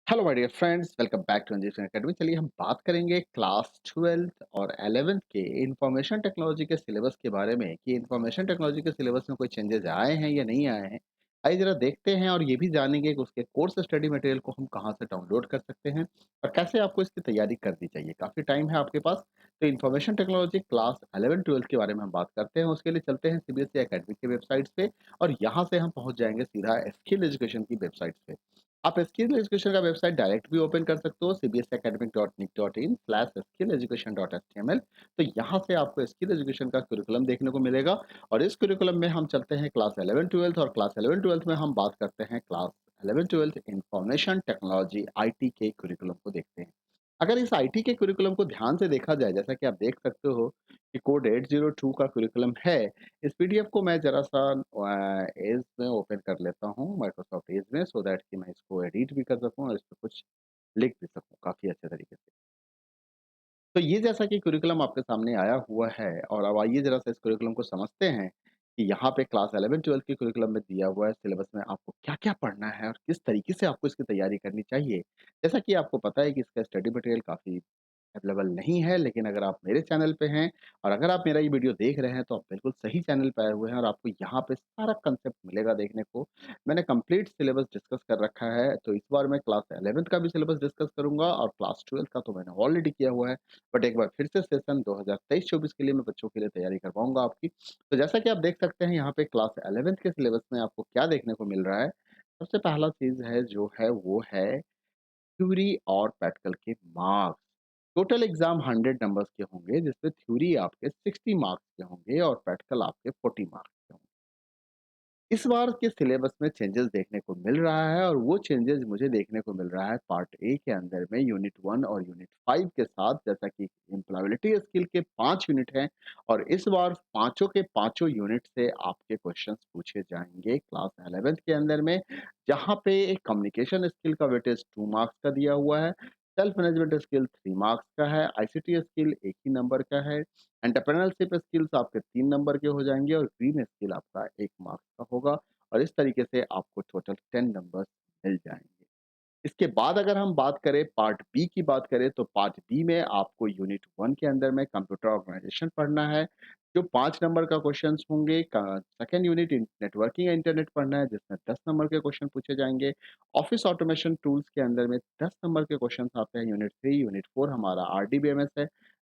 Hello my dear friends, welcome back to engineering academy. चलिए हम बात करेंगे क्लास 12th और 11th के इंफॉर्मेशन टेक्नोलॉजी के सिलेबस के बारे में कि इंफॉर्मेशन टेक्नोलॉजी के सिलेबस में कोई चेंजेस आए हैं या नहीं आए हैं। आइए जरा देखते हैं और ये भी जानेंगे कि उसके कोर्स स्टडी मटेरियल को हम कहाँ से डाउनलोड कर सकते हैं और कैसे आपको इसकी तैयारी करनी चाहिए। काफ़ी टाइम है आपके पास, तो इंफॉर्मेशन टेक्नोलॉजी क्लास 11-12 के बारे में हम बात करते हैं। उसके लिए चलते हैं सीबीएसई एकेडमी की वेबसाइट पे और यहाँ से हम पहुँच जाएंगे सीधा स्किल एजुकेशन की वेबसाइट पे। आप स्किल एजुकेशन का वेबसाइट डायरेक्ट भी ओपन कर सकते हो cbsacademic.nic.in/skilleducation.html। तो यहाँ से आपको स्किल एजुकेशन का करिकुलम देखने को मिलेगा और इस करिकुलम में हम चलते हैं क्लास 11-12 और क्लास 11-12 में हम बात करते हैं क्लास 11-12 इंफॉर्मेशन टेक्नोलॉजी आईटी के करिकुलम को देखते हैं। अगर इस आईटी के करिकुलम को ध्यान से देखा जाए, जैसा कि आप देख सकते हो कि कोड 802 का करिकुलम है। इस पीडीएफ को मैं ज़रा-सा एज में ओपन कर लेता हूँ, माइक्रोसॉफ्ट एज में, सो दैट कि मैं इसको एडिट भी कर सकूँ और इसपे कुछ लिख भी सकूँ काफ़ी अच्छे तरीके से। तो ये जैसा कि करिकुलम आपके सामने आया हुआ है और अब आइए ज़रा-सा इस करिकुलम को समझते हैं कि यहाँ पे क्लास 11-12 के करिकुलम में दिया हुआ है सिलेबस में आपको क्या-क्या पढ़ना है और किस तरीके से आपको इसकी तैयारी करनी चाहिए। जैसा कि आपको पता है कि इसका स्टडी मटेरियल काफ़ी अवेलेबल नहीं है, लेकिन अगर आप मेरे चैनल पे हैं और अगर आप मेरा ये वीडियो देख रहे हैं, तो आप बिल्कुल सही चैनल पे आए हुए हैं और आपको यहाँ पे सारा कंसेप्ट मिलेगा देखने को। मैंने कंप्लीट सिलेबस डिस्कस कर रखा है, तो इस बार मैं क्लास 11th का भी सिलेबस डिस्कस करूँगा और क्लास 12th का तो मैंने ऑलरेडी किया हुआ है। बट एक बार फिर से सेशन 2023-24 के लिए मैं बच्चों के लिए तैयारी करवाऊँगा आपकी। तो जैसा कि आप देख सकते हैं यहाँ पे क्लास 11th के सिलेबस में आपको क्या देखने को मिल रहा है। सबसे पहला चीज़ है जो है वो है थ्योरी और प्रैक्टिकल के मार्क्स। टोटल एग्जाम 100 नंबर्स के होंगे, जिसमें थ्योरी आपके 60 मार्क्स के होंगे और प्रैक्टिकल आपके 40 मार्क्स के होंगे। इस बार के सिलेबस में चेंजेस देखने को मिल रहा है और वो चेंजेस मुझे देखने को मिल रहा है पार्ट ए के अंदर में यूनिट 1 और यूनिट 5 के साथ। जैसा कि एम्प्लॉयबिलिटी स्किल के 5 यूनिट हैं और इस बार पांचों के पांचों यूनिट से आपके क्वेश्चंस पूछे जाएंगे क्लास 11th के अंदर में, जहां पे एक कम्युनिकेशन स्किल का वेटेज 2 मार्क्स का दिया हुआ है, सेल्फ मैनेजमेंट स्किल 3 मार्क्स का है, आईसीटी स्किल एक ही नंबर का है, एंटरप्रेन्योरशिप स्किल्स आपके 3 नंबर के हो जाएँगे और ग्रीन स्किल आपका 1 मार्क्स का होगा और इस तरीके से आपको टोटल 10 नंबर्स मिल जाएँगे। इसके बाद अगर हम बात करें पार्ट बी की बात करें, तो पार्ट बी में आपको यूनिट 1 के अंदर में कंप्यूटर ऑर्गेनाइजेशन पढ़ना है, जो 5 नंबर का क्वेश्चंस होंगे। क सेकंड यूनिट नेटवर्किंग या इंटरनेट पढ़ना है, जिसमें 10 नंबर के क्वेश्चन पूछे जाएँगे। ऑफिस ऑटोमेशन टूल्स के अंदर में 10 नंबर के क्वेश्चंस आते हैं। यूनिट 3, यूनिट 4 हमारा आरडीबीएमएस है,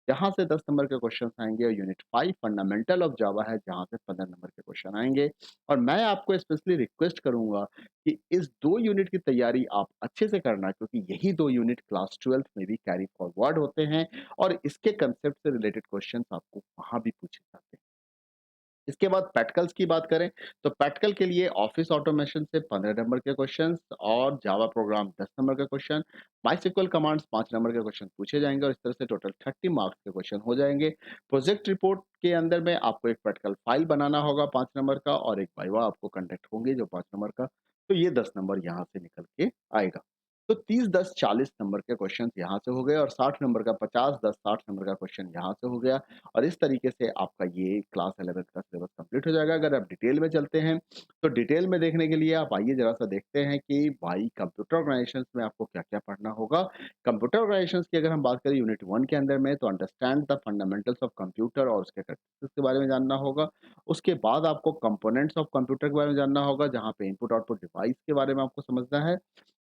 जहाँ से 10 नंबर के क्वेश्चंस आएँगे और यूनिट 5 फंडामेंटल ऑफ जावा है, जहाँ से 15 नंबर के क्वेश्चन आएँगे। और मैं आपको स्पेशली रिक्वेस्ट करूँगा कि इस 2 यूनिट की तैयारी आप अच्छे से करना, क्योंकि यही 2 यूनिट क्लास 12th में भी कैरी फॉरवर्ड होते हैं और इसके कांसेप्ट से रिलेटेड क्वेश्चंस आपको वहाँ भी पूछे जाते हैं। इसके बाद प्रैक्टिकल्स की बात करें, तो प्रैक्टिकल के लिए ऑफिस ऑटोमेशन से 15 नंबर के क्वेश्चंस और जावा प्रोग्राम 10 नंबर का क्वेश्चन, माइस्क्ल कमांड्स 5 नंबर के क्वेश्चन पूछे जाएँगे और इस तरह से टोटल 30 मार्क्स के क्वेश्चन हो जाएँगे। प्रोजेक्ट रिपोर्ट के अंदर में आपको एक प्रैक्टिकल फाइल बनाना होगा 5 नंबर का और एक वाइवा आपको कंडक्ट होंगे जो 5 नंबर का, तो ये 10 नंबर यहाँ से निकल के आएगा। तो 30, 10, 40 नंबर के क्वेश्चंस यहाँ से हो गए और 60 नंबर का 50, 10, 60 नंबर का क्वेश्चन यहाँ से हो गया और इस तरीके से आपका ये क्लास 11th का सिलेबस कंप्लीट हो जाएगा। अगर आप डिटेल में चलते हैं, तो डिटेल में देखने के लिए आप आइए ज़रा-सा देखते हैं कि भाई कंप्यूटर ऑर्गेनाइजेशंस में आपको क्या-क्या पढ़ना होगा। कंप्यूटर ऑर्गेनाइजेशंस की अगर हम बात करें यूनिट 1 के अंदर में, तो understand the fundamentals of computer और उसके प्रैक्टिसेस के बारे में जानना होगा। उसके बाद आपको कंपोनेंट्स ऑफ कंप्यूटर के बारे में जानना होगा, जहाँ पे इनपुट आउटपुट डिवाइस के बारे में आपको समझना है।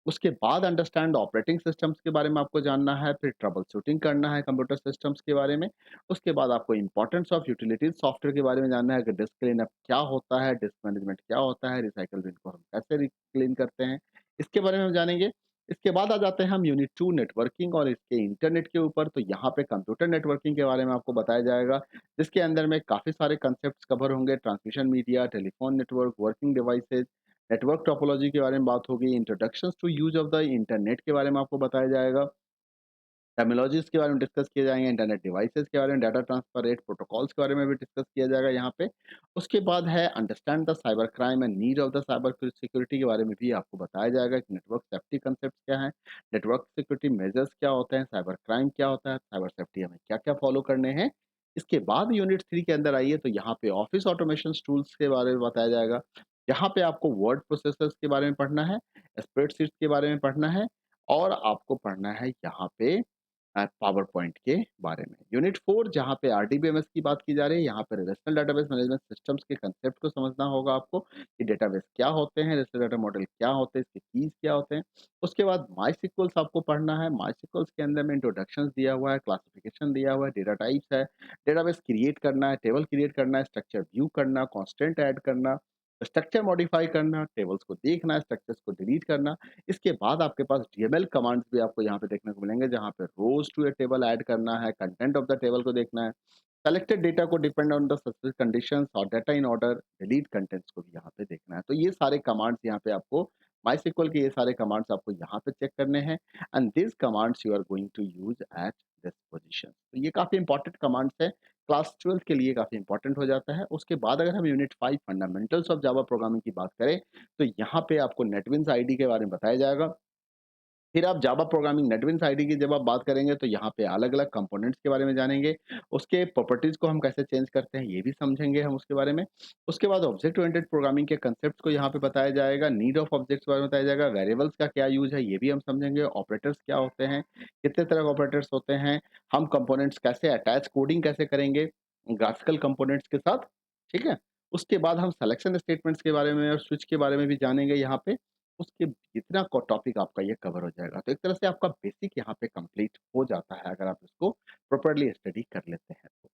उसके बाद अंडरस्टैंड ऑपरेटिंग सिस्टम्स के बारे में आपको जानना है, फिर ट्रबल शूटिंग करना है कंप्यूटर सिस्टम्स के बारे में। उसके बाद आपको इम्पोर्टेंस ऑफ यूटिलिटीज़ सॉफ्टवेयर के बारे में जानना है कि डिस्क क्लीनअप क्या होता है, डिस्क मैनेजमेंट क्या होता है, रिसाइकिल बिन को हम कैसे क्लीन करते हैं, इसके बारे में हम जानेंगे। इसके बाद आ जाते हैं हम यूनिट 2 नेटवर्किंग और इसके इंटरनेट के ऊपर, तो यहाँ पे कंप्यूटर नेटवर्किंग के बारे में आपको बताया जाएगा, जिसके अंदर में काफ़ी सारे कंसेप्ट्स कवर होंगे, transmission media, telephone network, working devices, network topology के बारे में बात होगी, introductions to use of the internet के बारे में आपको बताया जाएगा, टर्मिनोलॉजीज़ के बारे में डिस्कस किए जाएँगे, इंटरनेट डिवाइसेज़ के बारे में, डाटा ट्रांसफर रेट प्रोटोकॉल्स के बारे में भी डिस्कस किया जाएगा यहाँ पे। उसके बाद है understand the cyber crime and need of the cyber security के बारे में भी आपको बताया जाएगा कि नेटवर्क सेफ्टी कांसेप्ट्स क्या हैं, नेटवर्क सिक्योरिटी मेजर्स क्या होते हैं, साइबर क्राइम क्या होता है, साइबर सेफ्टी हमें क्या-क्या फॉलो करने हैं। इसके बाद यूनिट 3 के अंदर आइए, तो यहाँ पे ऑफिस ऑटोमेशन टूल्स के बारे में बताया जाएगा। यहाँ पे आपको वर्ड प्रोसेसर्स के बारे में पढ़ना है, स्प्रेडशीट्स के बारे में पढ़ना है और आपको पढ़ना है यहाँ पे पावर पॉइंट के बारे में। यूनिट 4 जहाँ पे आरडीबीएमएस की बात की जा रही है, यहाँ पे रिलेशनल डेटाबेस मैनेजमेंट सिस्टम्स के कंसेप्ट को समझना होगा आपको कि डेटाबेस क्या होते हैं, रिलेशनल डेटा मॉडल क्या होते हैं, इसके कीज़ क्या होते हैं। उसके बाद मायसीक्वल्स आपको पढ़ना है, मायसीक्वल्स के अंदर में इंट्रोडक्शंस दिया हुआ है, क्लासिफिकेशन दिया हुआ है, डेटा टाइप्स है, डेटाबेस क्रिएट करना है, टेबल क्रिएट करना है, स्ट्रक्चर व्यू करना, कांस्टेंट ऐड करना, स्ट्रक्चर मॉडिफाई करना, टेबल्स को देखना, स्ट्रक्चर्स को डिलीट करना। इसके बाद आपके पास डीएमएल कमांड्स भी आपको यहाँ पे देखने को मिलेंगे, जहाँ पे rows to a table add करना है, कंटेंट ऑफ द टेबल को देखना है, सेलेक्टेड डेटा को depend on the specific conditions और data in order, delete contents को भी यहाँ पे देखना है। तो ये सारे कमांड्स यहाँ पे आपको माइस्क्ल के ये सारे कमांड्स आपको यहाँ पे चेक करने हैं and this commands you are going to use at this position. तो ये काफ़ी इंपॉर्टेंट कमांड्स है, क्लास 12 के लिए काफ़ी इंपॉर्टेंट हो जाता है। उसके बाद अगर हम unit 5 fundamentals of Java programming की बात करें, तो यहाँ पे आपको नेटबिन्स आईडी के बारे में बताया जाएगा। फिर आप जावा प्रोग्रामिंग नेटबिन्स आईडी की जब आप बात करेंगे तो यहाँ पे अलग-अलग कंपोनेंट्स के बारे में जानेंगे। उसके प्रॉपर्टीज़ को हम कैसे चेंज करते हैं ये भी समझेंगे हम उसके बारे में। उसके बाद ऑब्जेक्ट ओरिएंटेड प्रोग्रामिंग के कांसेप्ट्स को यहाँ पे बताया जाएगा, नीड ऑफ ऑब्जेक्ट्स के बारे में बताया जाएगा, वेरिएबल्स का क्या यूज़ है ये भी हम समझेंगे, ऑपरेटर्स क्या होते हैं, कितने तरह के ऑपरेटर्स होते हैं, हम कंपोनेंट्स कैसे अटैच कोडिंग कैसे करेंगे ग्राफिकल कंपोनेंट्स के साथ, ठीक है? उसके बाद हम सिलेक्शन स्टेटमेंट्स के बारे में और स्विच के बारे में भी जानेंगे यहाँ पे। उसके इतना को टॉपिक आपका ये कवर हो जाएगा। तो एक तरह से आपका बेसिक यहाँ पे कंप्लीट हो जाता है अगर आप इसको प्रॉपर्ली स्टडी कर लेते हैं तो।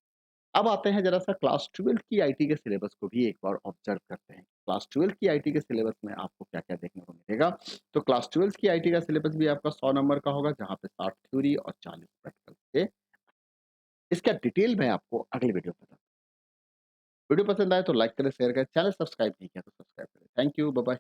अब आते हैं ज़रा-सा क्लास 12 की आईटी के सिलेबस को भी एक बार ऑब्ज़र्व करते हैं। क्लास 12 की आईटी के सिलेबस में आपको क्या-क्या देखने को मिलेगा। तो क्लास 12 की आईटी का सिलेबस भी आपका 100 नंबर का होगा जहाँ पे 60 थ्योरी और 40 प्रैक्टिकल के। इसका डिटेल मैं आपको अगले वीडियो में बताऊँगा। वीडियो पसंद आए तो लाइक करें, शेयर करें, चैनल सब्सक्राइब नहीं किया तो सब्सक्राइब करें। Thank you, bye bye.